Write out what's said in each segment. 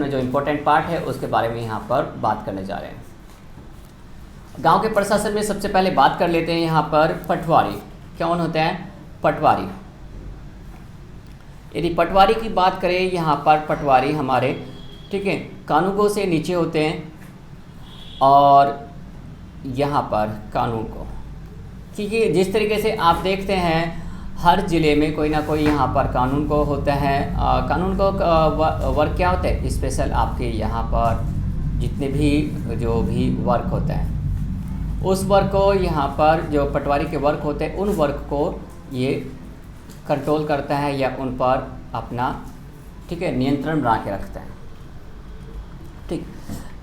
जो important part है उसके बारे में यहाँ पर बात करने जा रहे हैं। गांव के प्रशासन में सबसे पहले बात कर लेते हैं यहाँ पर पटवारी। कौन होता है? पटवारी। यदि पटवारी की बात करें यहाँ पर पटवारी हमारे, ठीक है, कानूनगो से नीचे होते हैं और यहाँ पर कानून को, क्योंकि जिस तरीके से आप देखते हैं हर ज़िले में कोई ना कोई यहाँ पर कानून को होता है। कानून को वर्क क्या होता है? स्पेशल आपके यहाँ पर जितने भी जो भी वर्क होता है उस वर्क को यहाँ पर जो पटवारी के वर्क होते हैं उन वर्क को ये कंट्रोल करता है या उन पर अपना, ठीक है, नियंत्रण बना के रखता है। ठीक,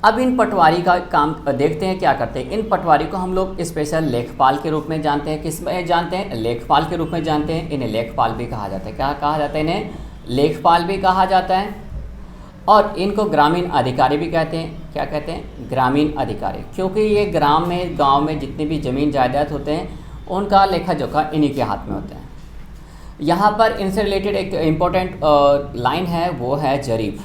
अब इन पटवारी का काम देखते हैं क्या करते हैं। इन पटवारी को हम लोग स्पेशल लेखपाल के रूप में जानते हैं। किस में जानते हैं? लेखपाल के रूप में जानते हैं। इन्हें लेखपाल भी कहा जाता है। क्या कहा जाता है? इन्हें लेखपाल भी कहा जाता है। और इनको ग्रामीण अधिकारी भी कहते हैं। क्या कहते हैं? ग्रामीण अधिकारी, क्योंकि ये ग्राम में, गांव में जितने भी ज़मीन जायदाद होते हैं उनका लेखा जोखा इन्हीं के हाथ में होता है। यहाँ पर इनसे रिलेटेड एक इम्पोर्टेंट लाइन है, वो है जरीब।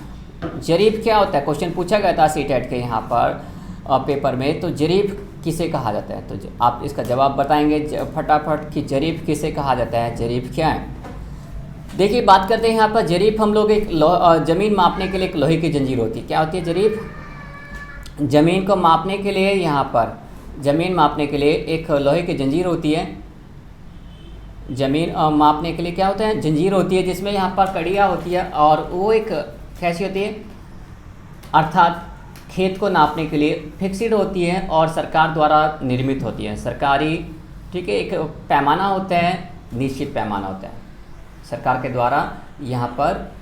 जरीब क्या होता है? क्वेश्चन पूछा गया था सीटेट के यहाँ पर पेपर में। तो जरीब किसे कहा जाता है? तो आप इसका जवाब बताएंगे फटाफट कि जरीब किसे कहा जाता है, जरीब क्या है। देखिए, बात करते हैं यहाँ पर जरीब। हम लोग एक ज़मीन मापने के लिए एक लोहे की जंजीर होती है। क्या होती है? जरीब। ज़मीन को मापने के लिए, यहाँ पर ज़मीन मापने के लिए एक लोहे की जंजीर होती है। ज़मीन मापने के लिए क्या होता है? जंजीर होती है, जिसमें यहाँ पर कड़ियाँ होती है और वो एक कैसी होती है? अर्थात खेत को नापने के लिए फिक्स्ड होती है और सरकार द्वारा निर्मित होती है। सरकारी, ठीक है, एक पैमाना होता है, निश्चित पैमाना होता है सरकार के द्वारा यहाँ पर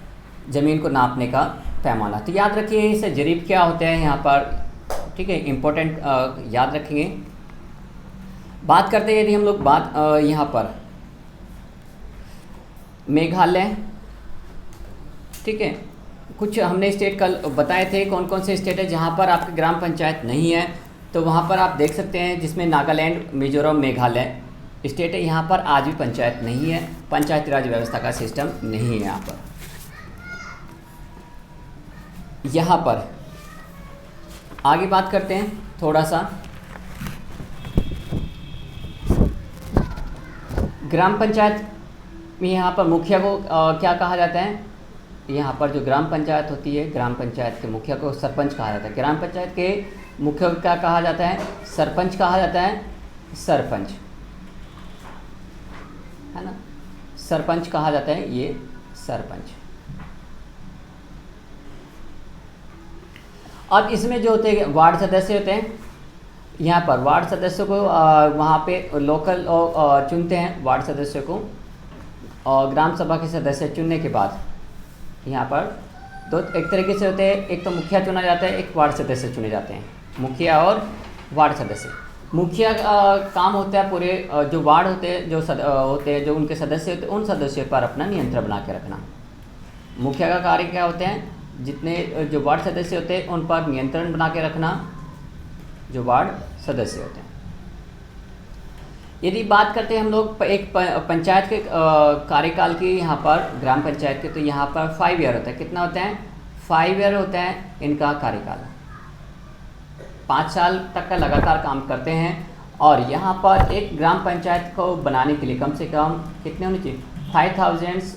ज़मीन को नापने का पैमाना। तो याद रखिए इसे जरीब क्या होते हैं यहाँ पर, ठीक है, इम्पोर्टेंट याद रखेंगे। बात करते हैं यदि हम लोग बात यहाँ पर मेघालय, ठीक है, कुछ हमने स्टेट कल बताए थे कौन कौन से स्टेट है जहाँ पर आपकी ग्राम पंचायत नहीं है। तो वहाँ पर आप देख सकते हैं, जिसमें नागालैंड, मिजोरम, मेघालय स्टेट है। यहाँ पर आज भी पंचायत नहीं है, पंचायती राज व्यवस्था का सिस्टम नहीं है यहाँ पर। यहाँ पर आगे बात करते हैं थोड़ा सा। ग्राम पंचायत में यहाँ पर मुखिया को क्या कहा जाता है? यहाँ पर जो ग्राम पंचायत होती है, ग्राम पंचायत के मुखिया को सरपंच कहा जाता है। ग्राम पंचायत के मुखिया को क्या कहा जाता है? सरपंच कहा जाता है। सरपंच, है ना, सरपंच कहा जाता है, ये सरपंच। अब इसमें जो होते हैं वार्ड सदस्य होते हैं। यहाँ पर वार्ड सदस्यों को वहाँ पे लोकल चुनते हैं वार्ड सदस्य को, और ग्राम सभा के सदस्य चुनने के बाद यहाँ पर दो एक तरीके से होते हैं। एक तो मुखिया चुना जाता है, एक वार्ड सदस्य चुने जाते हैं, मुखिया और वार्ड सदस्य। मुखिया काम होता है पूरे जो वार्ड होते हैं, जो होते हैं, जो उनके सदस्य होते हैं, उन सदस्यों पर अपना नियंत्रण बना के रखना। मुखिया का कार्य क्या होते हैं? जितने जो वार्ड सदस्य होते हैं उन पर नियंत्रण बना के रखना, जो वार्ड सदस्य होते हैं। यदि बात करते हैं हम लोग एक पंचायत के कार्यकाल की, यहाँ पर ग्राम पंचायत के, तो यहाँ पर 5 ईयर होता है। कितना होता है? 5 ईयर होता है इनका कार्यकाल। 5 साल तक का लगातार काम करते हैं। और यहाँ पर एक ग्राम पंचायत को बनाने के लिए कम से कम कितने होने चाहिए? 5000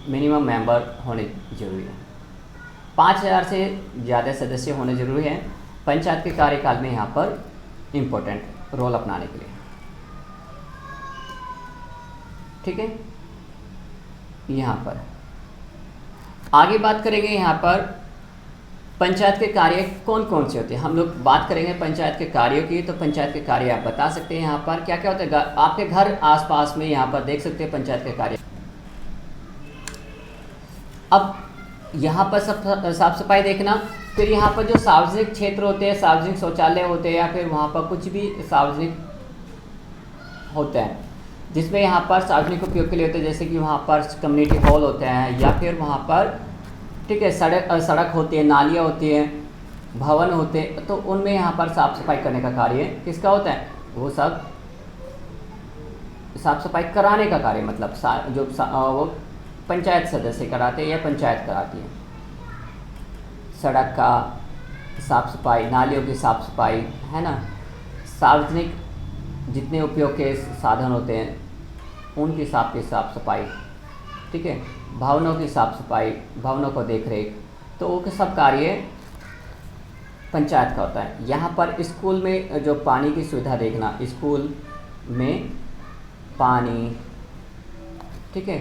मिनिमम मेंबर होने जरूरी है। 5000 से ज़्यादा सदस्य होने जरूरी है पंचायत के कार्यकाल में यहाँ पर इम्पोर्टेंट रोल अपनाने के लिए, ठीक है। यहाँ पर आगे बात करेंगे यहाँ पर पंचायत के कार्य कौन कौन से होते हैं। हम लोग बात करेंगे पंचायत के कार्यों की। तो पंचायत के कार्य आप बता सकते हैं यहाँ पर क्या क्या होता है। आपके घर आसपास में यहाँ पर देख सकते हैं पंचायत के कार्य। अब यहाँ पर सब साफ सफाई देखना। फिर यहाँ पर जो सार्वजनिक क्षेत्र होते हैं, सार्वजनिक शौचालय होते हैं, या फिर वहाँ पर कुछ भी सार्वजनिक होता है जिसमें यहाँ पर सार्वजनिक उपयोग के लिए होते हैं, जैसे कि वहाँ पर कम्युनिटी हॉल होते हैं, या फिर वहाँ पर, ठीक है, सड़क होती है, नालियाँ होती हैं, भवन होते हैं। तो उनमें यहाँ पर साफ़ सफाई करने का कार्य किसका होता है? वो सब साफ़ सफाई कराने का कार्य, मतलब जो वो पंचायत सदस्य कराते हैं या पंचायत कराती है। सड़क का साफ़ सफाई, नालियों की साफ़ सफाई, है ना, सार्वजनिक जितने उपयोग के साधन होते हैं उनकी साफ़ सफाई, ठीक है, भवनों की साफ़ सफाई, भवनों को देख रेख, तो वो सब कार्य पंचायत का होता है। यहाँ पर स्कूल में जो पानी की सुविधा देखना, स्कूल में पानी, ठीक है,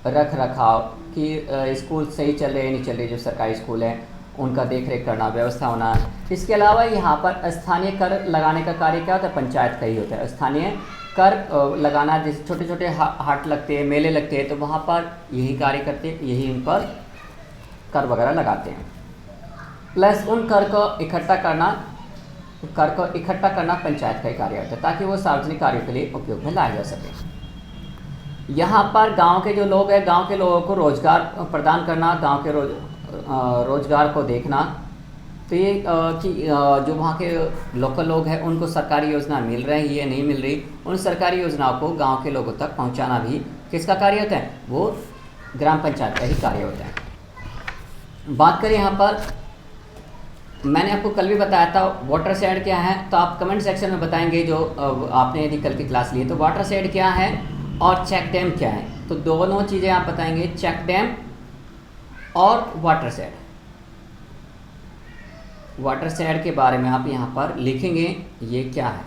रख रखाव कि स्कूल सही चल रहे नहीं चल रहे, जो सरकारी स्कूल है उनका देख रेख करना, व्यवस्था होना। इसके अलावा यहाँ पर स्थानीय कर लगाने का कार्य क्या होता है, पंचायत का ही होता है। स्थानीय कर लगाना, जैसे छोटे छोटे हाट लगते हैं, मेले लगते हैं, तो वहाँ पर यही कार्य करते हैं, यही इन पर कर वगैरह लगाते हैं। प्लस उन कर को इकट्ठा करना पंचायत का ही कार्य होता है, ताकि वो सार्वजनिक कार्यों के लिए उपयोग में लाया जा सके। यहाँ पर गांव के जो लोग हैं, गांव के लोगों को रोज़गार प्रदान करना, गांव के रोज़गार को देखना, तो ये कि जो वहाँ के लोकल लोग हैं उनको सरकारी योजना मिल रही है नहीं मिल रही, उन सरकारी योजनाओं को गांव के लोगों तक पहुँचाना भी किसका कार्य होता है, वो ग्राम पंचायत का ही कार्य होता है। बात करें यहाँ पर, मैंने आपको कल भी बताया था वाटर शेड क्या है, तो आप कमेंट सेक्शन में बताएंगे जो आपने यदि कल की क्लास ली है, तो वाटर शेड क्या है और चेक डैम क्या है, तो दोनों चीज़ें आप बताएंगे, चेक डैम और वाटर शेड। वाटर शेड के बारे में आप यहाँ पर लिखेंगे ये क्या है,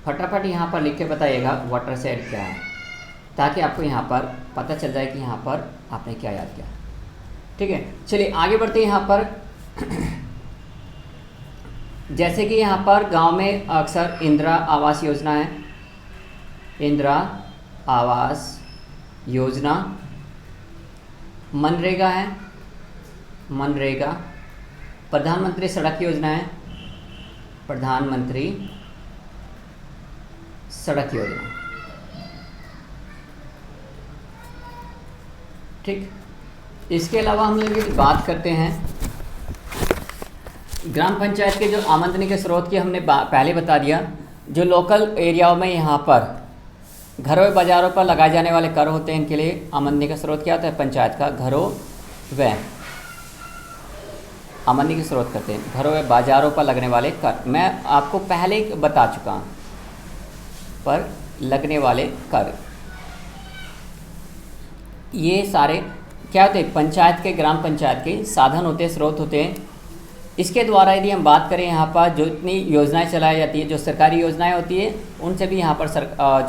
फटाफट यहाँ पर लिख के बताइएगा वाटर शेड क्या है, ताकि आपको यहाँ पर पता चल जाए कि यहाँ पर आपने क्या याद किया। ठीक है, चलिए आगे बढ़ते हैं। यहाँ पर जैसे कि यहाँ पर गांव में अक्सर इंदिरा आवास योजना है, इंदिरा आवास योजना, मनरेगा है, मनरेगा, प्रधानमंत्री सड़क योजना है, प्रधानमंत्री सड़क योजना। ठीक, इसके अलावा हम लोग यदि बात करते हैं ग्राम पंचायत के जो आमदनी के स्रोत की, हमने पहले बता दिया, जो लोकल एरियाओं में यहाँ पर घरों बाज़ारों पर लगाए जाने वाले कर होते हैं, इनके लिए आमदनी का स्रोत क्या होता है, पंचायत का घरों व आमदनी के स्रोत करते हैं घरों व बाज़ारों पर लगने वाले कर। मैं आपको पहले ही बता चुका हूँ, पर लगने वाले कर ये सारे क्या होते हैं, पंचायत के, ग्राम पंचायत के साधन होते हैं, स्रोत होते हैं। इसके द्वारा यदि हम बात करें, यहाँ पर जो इतनी योजनाएं चलाई जाती है, जो सरकारी योजनाएं होती है, उनसे भी यहाँ पर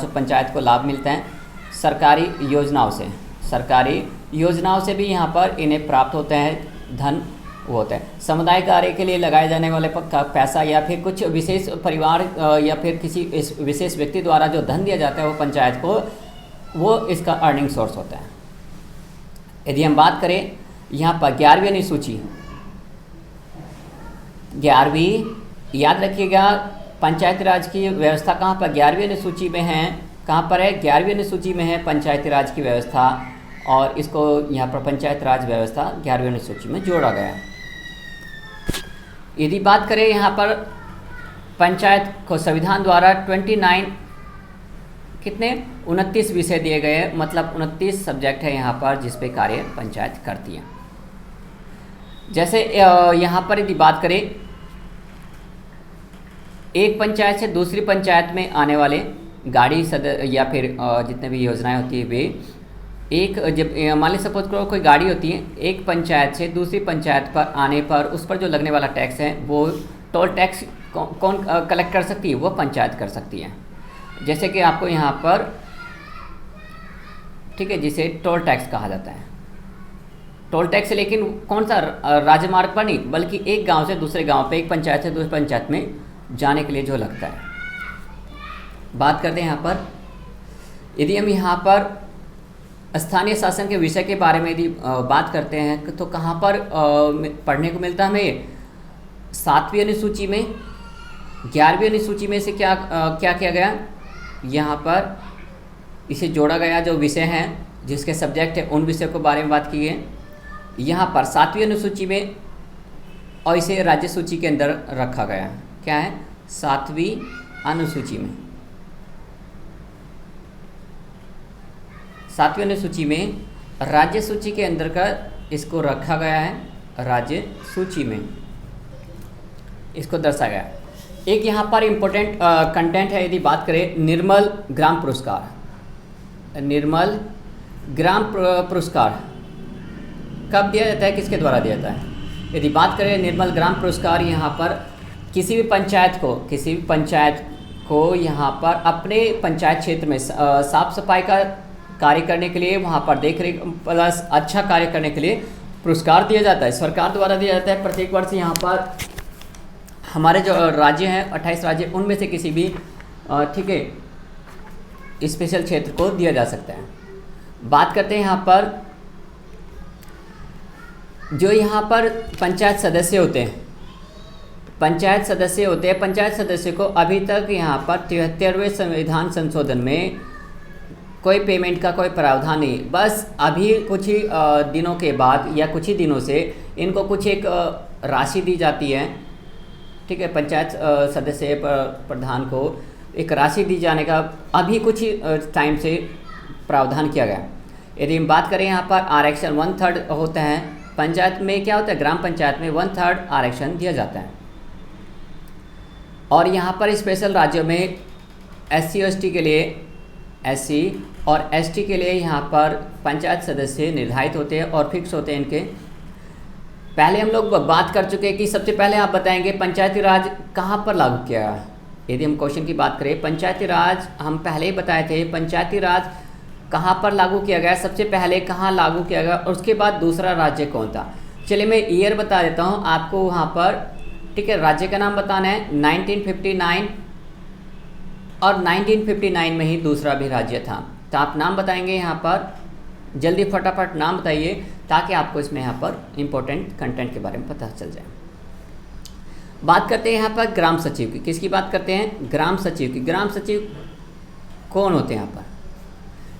जो पंचायत को लाभ मिलता है सरकारी योजनाओं से, सरकारी योजनाओं से भी यहाँ पर इन्हें प्राप्त होता है, धन वो होता है। समुदाय कार्य के लिए लगाए जाने वाले पैसा, या फिर कुछ विशेष परिवार या फिर किसी विशेष व्यक्ति द्वारा जो धन दिया जाता है वो पंचायत को, वो इसका अर्निंग सोर्स होता है। यदि हम बात करें यहाँ पर 11वीं अनुसूची, 11वीं, याद रखिएगा पंचायती राज की व्यवस्था कहाँ पर 11वीं अनुसूची में है, कहाँ पर है, 11वीं अनुसूची में है पंचायती राज की व्यवस्था, और इसको यहाँ पर पंचायत राज व्यवस्था 11वीं अनुसूची में जोड़ा गया है। यदि बात करें यहाँ पर पंचायत को संविधान द्वारा 29 विषय दिए गए, मतलब 29 सब्जेक्ट है यहाँ पर जिस पे कार्य पंचायत करती है। जैसे यहाँ पर यदि बात करें, एक पंचायत से दूसरी पंचायत में आने वाले गाड़ी या फिर जितने भी योजनाएं होती है, वे एक, जब मान लीजिए सपोज करो कोई गाड़ी होती है, एक पंचायत से दूसरी पंचायत पर आने पर उस पर जो लगने वाला टैक्स है, वो टोल टैक्स कौन कलेक्ट कर सकती है, वो पंचायत कर सकती है। जैसे कि आपको यहाँ पर, ठीक है, जिसे टोल टैक्स कहा जाता है, टोल टैक्स, लेकिन कौन सा, राजमार्ग पर नहीं, बल्कि एक गांव से दूसरे गांव पे, एक पंचायत से दूसरी पंचायत में जाने के लिए जो लगता है। बात करते हैं यहाँ पर, यदि हम यहाँ पर स्थानीय शासन के विषय के बारे में यदि बात करते हैं, तो कहाँ पर पढ़ने को मिलता है हमें, 7वीं अनुसूची में, 11वीं अनुसूची में से क्या किया गया, यहाँ पर इसे जोड़ा गया, जो विषय हैं जिसके सब्जेक्ट है उन विषयों के बारे में बात की है। यहाँ पर 7वीं अनुसूची में, और इसे राज्य सूची के अंदर रखा गया, क्या है, 7वीं अनुसूची में, 7वीं अनुसूची में राज्य सूची के अंतर्गत इसको रखा गया है, राज्य सूची में इसको दर्शाया गया है। एक यहाँ पर इम्पोर्टेंट कंटेंट है, यदि बात करें निर्मल ग्राम पुरस्कार। निर्मल ग्राम पुरस्कार कब दिया जाता है, किसके द्वारा दिया जाता है? यदि बात करें निर्मल ग्राम पुरस्कार, यहाँ पर किसी भी पंचायत को यहाँ पर अपने पंचायत क्षेत्र में साफ सफाई का कार्य करने के लिए, वहाँ पर देख रेख प्लस अच्छा कार्य करने के लिए पुरस्कार दिया जाता है, सरकार द्वारा दिया जाता है प्रत्येक वर्ष। यहाँ पर हमारे जो राज्य हैं 28 राज्य, उनमें से किसी भी ठीक है स्पेशल क्षेत्र को दिया जा सकता है। बात करते हैं यहाँ पर जो यहाँ पर पंचायत सदस्य होते हैं, पंचायत सदस्य को अभी तक यहाँ पर 73वें संविधान संशोधन में कोई पेमेंट का कोई प्रावधान नहीं। बस अभी कुछ ही दिनों के बाद या कुछ ही दिनों से इनको कुछ एक राशि दी जाती है, ठीक है। पंचायत सदस्य प्रधान को एक राशि दी जाने का अभी कुछ ही टाइम से प्रावधान किया गया। यदि हम बात करें यहाँ पर आरक्षण 1/3 होता है, पंचायत में क्या होता है, ग्राम पंचायत में 1/3 आरक्षण दिया जाता है। और यहाँ पर स्पेशल राज्यों में SC के लिए SC और ST के लिए यहाँ पर पंचायत सदस्य निर्धारित होते हैं और फिक्स होते हैं इनके। पहले हम लोग बात कर चुके हैं कि सबसे पहले आप बताएंगे पंचायती राज कहाँ पर लागू किया गया। यदि हम क्वेश्चन की बात करें, पंचायती राज हम पहले ही बताए थे, पंचायती राज कहाँ पर लागू किया गया, सबसे पहले कहाँ लागू किया गया और उसके बाद दूसरा राज्य कौन था। चलिए मैं ईयर बता देता हूँ आपको वहाँ पर, ठीक है। राज्य का नाम बताना है 1959 और 1959 में ही दूसरा भी राज्य था। तो आप नाम बताएंगे यहाँ पर, जल्दी फटाफट नाम बताइए ताकि आपको इसमें यहाँ पर इम्पोर्टेंट कंटेंट के बारे में पता चल जाए। बात करते हैं यहाँ पर ग्राम सचिव की। किसकी बात करते हैं? ग्राम सचिव की। ग्राम सचिव कौन होते हैं यहाँ पर?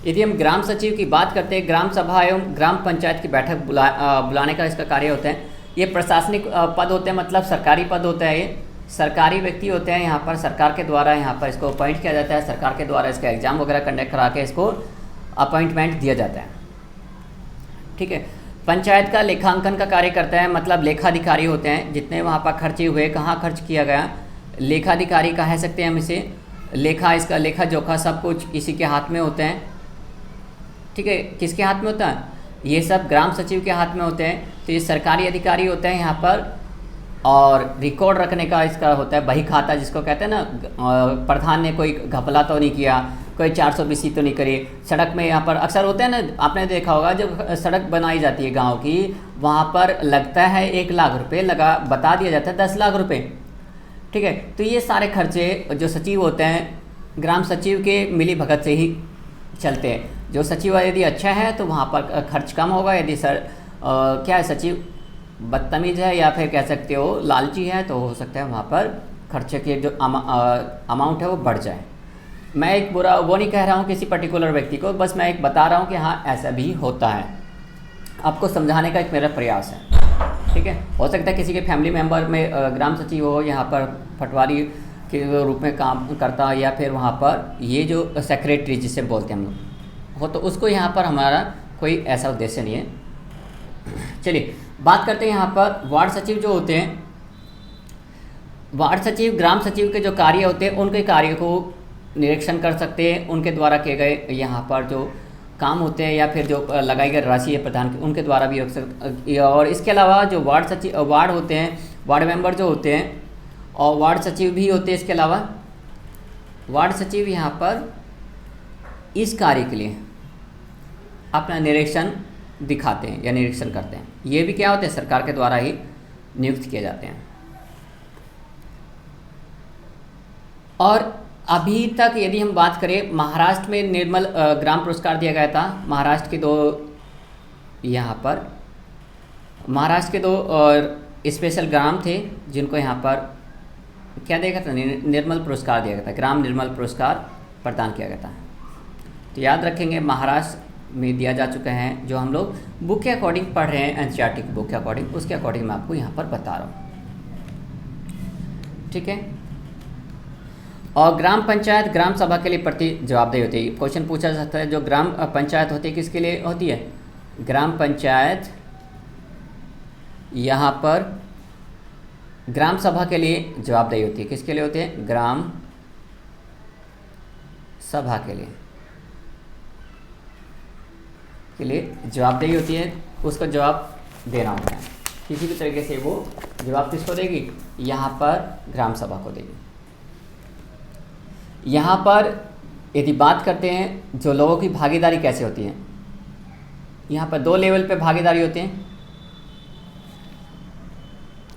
यदि हम ग्राम सचिव की बात करते हैं, ग्राम सभा एवं ग्राम पंचायत की बैठक बुलाने का इसका कार्य होता है। ये प्रशासनिक पद होते हैं, मतलब सरकारी पद होता है। ये सरकारी व्यक्ति होते हैं, यहाँ पर सरकार के द्वारा यहाँ पर इसको अपॉइंट किया जाता है, सरकार के द्वारा इसका एग्ज़ाम वगैरह कंडक्ट करा के इसको अपॉइंटमेंट दिया जाता है, ठीक है। पंचायत का लेखांकन का कार्य करता है, मतलब लेखाधिकारी होते हैं। जितने वहाँ पर खर्चे हुए, कहाँ खर्च किया गया, लेखाधिकारी कह सकते हैं हम इसे। लेखा, इसका लेखा जोखा सब कुछ इसी के हाथ में होते हैं, ठीक है। किसके हाथ में होता है? ये सब ग्राम सचिव के हाथ में होते हैं। तो ये सरकारी अधिकारी होते हैं यहाँ पर, और रिकॉर्ड रखने का इसका होता है बही खाता, जिसको कहते हैं ना, प्रधान ने कोई घपला तो नहीं किया, कोई 420 तो नहीं करी। सड़क में यहाँ पर अक्सर होता है ना, आपने देखा होगा जब सड़क बनाई जाती है गांव की, वहाँ पर लगता है 1 लाख रुपए, बता दिया जाता है 10 लाख रुपए, ठीक है। तो ये सारे खर्चे जो सचिव होते हैं, ग्राम सचिव के मिली भगत से ही चलते हैं। जो सचिव यदि अच्छा है तो वहाँ पर खर्च कम होगा, यदि क्या है, सचिव बदतमीज है या फिर कह सकते हो लालची है, तो हो सकता है वहाँ पर खर्चे के जो अमाउंट है वो बढ़ जाए। मैं एक बुरा वो नहीं कह रहा हूँ किसी पर्टिकुलर व्यक्ति को, बस मैं एक बता रहा हूँ कि हाँ ऐसा भी होता है, आपको समझाने का एक मेरा प्रयास है, ठीक है। हो सकता है किसी के फैमिली मेम्बर में ग्राम सचिव हो, यहाँ पर पटवारी के रूप में काम करता, या फिर वहाँ पर ये जो सेक्रेटरी जिसे बोलते हैं हम लोग हो, तो उसको यहाँ पर हमारा कोई ऐसा उद्देश्य नहीं है। चलिए बात करते हैं यहाँ पर वार्ड सचिव जो होते हैं। वार्ड सचिव ग्राम सचिव के जो कार्य होते हैं, उनके कार्य को निरीक्षण कर सकते हैं, उनके द्वारा किए गए यहाँ पर जो काम होते हैं या फिर जो लगाई गई राशि है प्रधान की, उनके द्वारा भी हो सकता। और इसके अलावा जो वार्ड होते हैं, वार्ड मेंबर जो होते हैं, और वार्ड सचिव भी होते हैं। इसके अलावा वार्ड सचिव यहाँ पर इस कार्य के लिए अपना निरीक्षण दिखाते हैं या निरीक्षण करते हैं। ये भी क्या होते हैं, सरकार के द्वारा ही नियुक्त किए जाते हैं। और अभी तक यदि हम बात करें, महाराष्ट्र में निर्मल ग्राम पुरस्कार दिया गया था। महाराष्ट्र के 2 यहाँ पर महाराष्ट्र के 2 स्पेशल ग्राम थे जिनको यहाँ पर क्या दिया गया था, निर्मल पुरस्कार दिया गया था, ग्राम निर्मल पुरस्कार प्रदान किया गया था। तो याद रखेंगे, महाराष्ट्र में दिया जा चुका है, जो हम लोग बुक के अकॉर्डिंग पढ़ रहे हैं, एनसीईआरटी की बुक के अकॉर्डिंग, उसके अकॉर्डिंग मैं आपको यहाँ पर बता रहा हूँ, ठीक है। और ग्राम पंचायत ग्राम सभा के लिए प्रति जवाबदेही होती है। क्वेश्चन पूछा जाता है, जो ग्राम पंचायत होती है किसके लिए होती है? ग्राम पंचायत यहाँ पर ग्राम सभा के लिए जवाबदेही होती है। किसके लिए होती है? ग्राम सभा के लिए जवाबदेही होती है, उसका जवाब देना होता है। किसी भी तरीके से वो जवाब किसको देगी? यहाँ पर ग्राम सभा को देगी। यहाँ पर यदि बात करते हैं जो लोगों की भागीदारी कैसे होती है, यहाँ पर 2 लेवल पे भागीदारी होती है।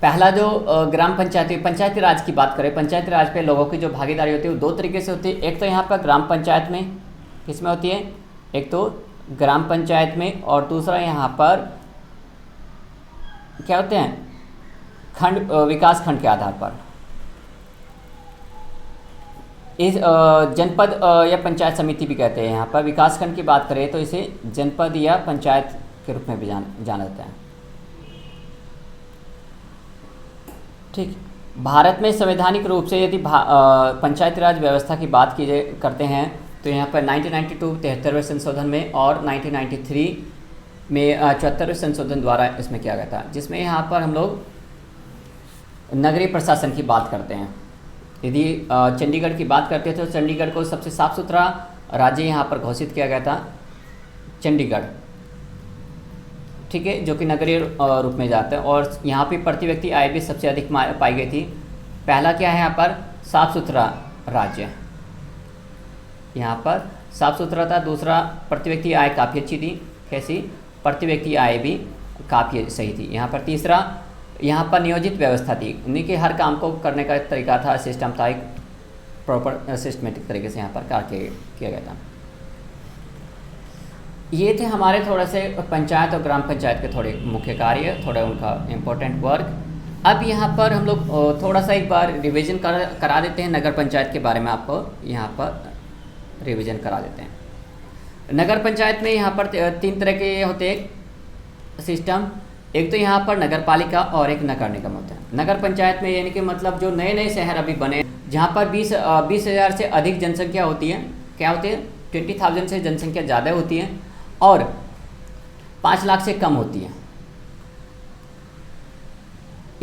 पहला जो ग्राम पंचायती राज की बात करें, पंचायती राज पे लोगों की जो भागीदारी होती है वो 2 तरीके से होती है। एक तो यहाँ पर ग्राम पंचायत में, किसमें होती है? एक तो ग्राम पंचायत में, और दूसरा यहाँ पर क्या होते हैं? खंड, विकास खंड के आधार पर। इस जनपद या पंचायत समिति भी कहते हैं। यहाँ पर विकास खंड की बात करें तो इसे जनपद या पंचायत के रूप में भी जाना जाता है। ठीक, भारत में संवैधानिक रूप से यदि पंचायती राज व्यवस्था की बात करते हैं तो यहाँ पर 1992 73वें संशोधन में और 1993 में 74वें संशोधन द्वारा इसमें किया गया था, जिसमें यहाँ पर हम लोग नगरीय प्रशासन की बात करते हैं। यदि चंडीगढ़ की बात करते हैं तो चंडीगढ़ को सबसे साफ़ सुथरा राज्य यहाँ पर घोषित किया गया था, चंडीगढ़, ठीक है, जो कि नगरीय रूप में जाता है। और यहाँ पे प्रति व्यक्ति आय भी सबसे अधिक पाई गई थी। पहला क्या है यहाँ पर? साफ़ सुथरा राज्य, यहाँ पर साफ़ सुथरा था। दूसरा, प्रति व्यक्ति आय काफ़ी अच्छी थी। कैसी? प्रति व्यक्ति आय भी काफ़ी सही थी। यहाँ पर तीसरा, यहाँ पर नियोजित व्यवस्था थी, उन्हीं के हर काम को करने का तरीका था, सिस्टम था, एक प्रॉपर सिस्टमेटिक तरीके से यहाँ पर कार्य किया गया था। ये थे हमारे थोड़े से पंचायत और ग्राम पंचायत के थोड़े मुख्य कार्य, थोड़ा उनका इम्पोर्टेंट वर्क। अब यहाँ पर हम लोग थोड़ा सा एक बार रिवीजन करा देते हैं नगर पंचायत के बारे में। आपको यहाँ पर रिवीजन करा देते हैं। नगर पंचायत में यहाँ पर 3 तरह के होते हैं सिस्टम। एक तो यहाँ पर नगर पालिका और एक नगर निगम होता है। नगर पंचायत में यानी कि मतलब जो नए नए शहर अभी बने, जहाँ पर 20,000 से अधिक जनसंख्या होती है, क्या होती है? 20,000 से जनसंख्या ज़्यादा होती है और 5 लाख से कम होती है।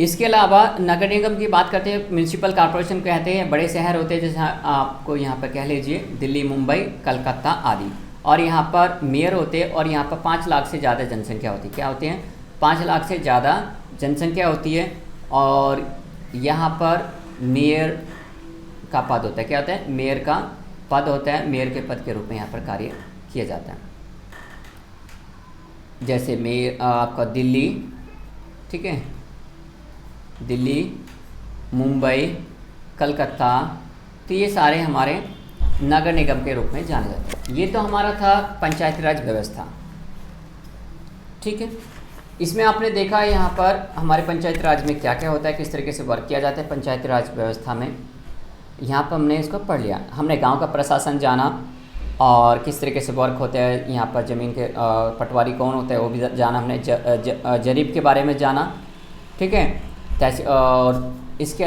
इसके अलावा नगर निगम की बात करते हैं, म्यूनसिपल कॉर्पोरेशन कहते हैं, बड़े शहर होते हैं, जैसे आपको यहाँ पर कह लीजिए दिल्ली, मुंबई, कलकत्ता आदि। और यहाँ पर मेयर होते हैं और यहाँ पर 5 लाख से ज़्यादा जनसंख्या होती है। क्या होती है? 5 लाख से ज़्यादा जनसंख्या होती है। और यहाँ पर मेयर का पद होता है। क्या होता है? मेयर का पद होता है। मेयर के पद के रूप में यहाँ पर कार्य किया जाता है। जैसे मेयर आपका दिल्ली, ठीक है, दिल्ली, मुंबई, कलकत्ता, तो ये सारे हमारे नगर निगम के रूप में जाने जाते हैं। ये तो हमारा था पंचायती राज व्यवस्था, ठीक है। इसमें आपने देखा यहाँ पर हमारे पंचायती राज में क्या क्या होता है, किस तरीके से वर्क किया जाता है पंचायती राज व्यवस्था में। यहाँ पर हमने इसको पढ़ लिया। हमने गांव का प्रशासन जाना और किस तरीके से वर्क होता है, यहाँ पर ज़मीन के पटवारी कौन होता है वो भी जाना हमने, जरीब के बारे में जाना, ठीक है। और इसके